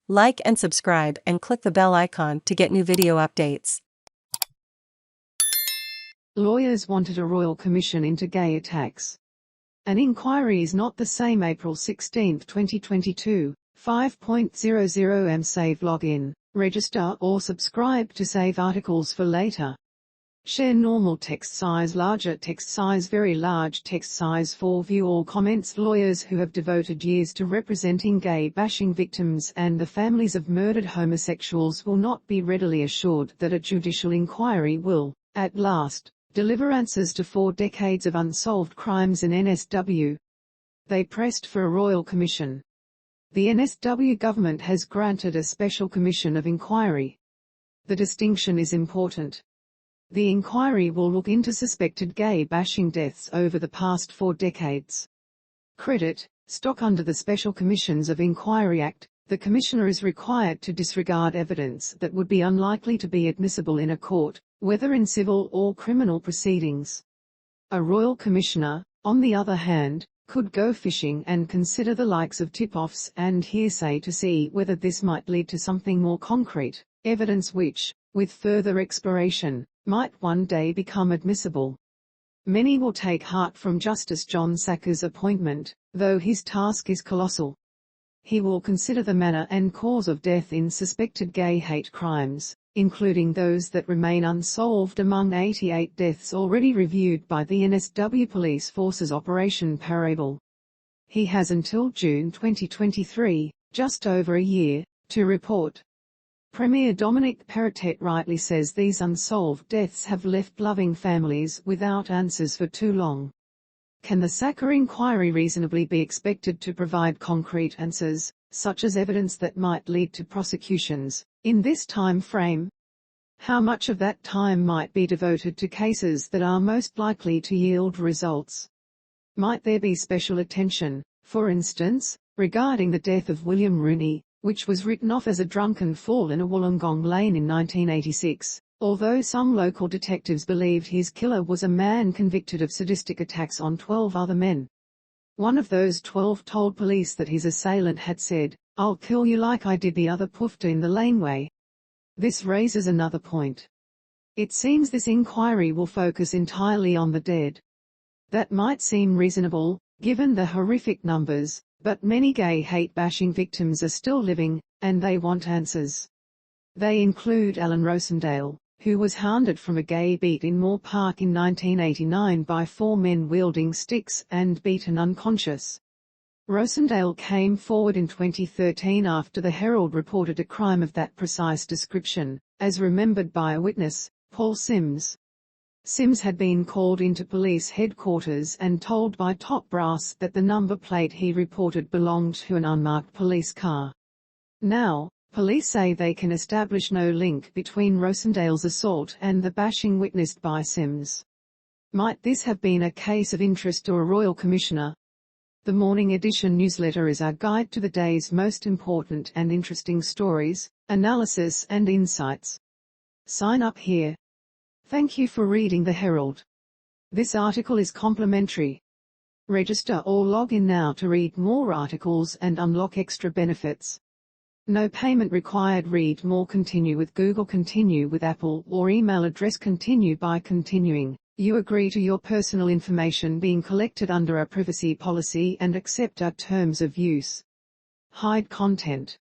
Like and subscribe and click the bell icon to get new video updates. Lawyers wanted a royal commission into gay attacks. An inquiry is not the same. April 16, 2022, 5.00 Save login, register or subscribe to save articles for later. Share normal text size, larger text size, very large text size for view all comments. Lawyers who have devoted years to representing gay bashing victims and the families of murdered homosexuals will not be readily assured that a judicial inquiry will, at last, deliver answers to 4 decades of unsolved crimes in NSW. They pressed for a royal commission. The NSW government has granted a special commission of inquiry. The distinction is important. The inquiry will look into suspected gay bashing deaths over the past 4 decades. Credit, stock. Under the Special Commissions of Inquiry Act, the Commissioner is required to disregard evidence that would be unlikely to be admissible in a court, whether in civil or criminal proceedings. A Royal Commissioner, on the other hand, could go fishing and consider the likes of tip-offs and hearsay to see whether this might lead to something more concrete, evidence which, with further exploration, might one day become admissible. Many will take heart from Justice John Sacker's appointment, though his task is colossal. He will consider the manner and cause of death in suspected gay hate crimes, including those that remain unsolved among 88 deaths already reviewed by the NSW Police Force's Operation Parable. He has until June 2023, just over a year, to report. Premier Dominic Perrottet rightly says these unsolved deaths have left loving families without answers for too long. Can the Sacker inquiry reasonably be expected to provide concrete answers, such as evidence that might lead to prosecutions, in this time frame? How much of that time might be devoted to cases that are most likely to yield results? Might there be special attention, for instance, regarding the death of William Rooney, which was written off as a drunken fall in a Wollongong lane in 1986, although some local detectives believed his killer was a man convicted of sadistic attacks on 12 other men. One of those 12 told police that his assailant had said, "I'll kill you like I did the other poofter in the laneway." This raises another point. It seems this inquiry will focus entirely on the dead. That might seem reasonable, given the horrific numbers, but many gay hate-bashing victims are still living, and they want answers. They include Alan Rosendale, who was hounded from a gay beat in Moore Park in 1989 by 4 men wielding sticks and beaten unconscious. Rosendale came forward in 2013 after the Herald reported a crime of that precise description, as remembered by a witness, Paul Sims. Sims had been called into police headquarters and told by top brass that the number plate he reported belonged to an unmarked police car. Now, police say they can establish no link between Rosendale's assault and the bashing witnessed by Sims. Might this have been a case of interest to a royal commissioner? The Morning Edition newsletter is our guide to the day's most important and interesting stories, analysis and insights. Sign up here. Thank you for reading the Herald. This article is complimentary. Register or log in now to read more articles and unlock extra benefits. No payment required. Read more. Continue with Google, continue with Apple, or email address continue by continuing. You agree to your personal information being collected under our privacy policy and accept our terms of use. Hide content.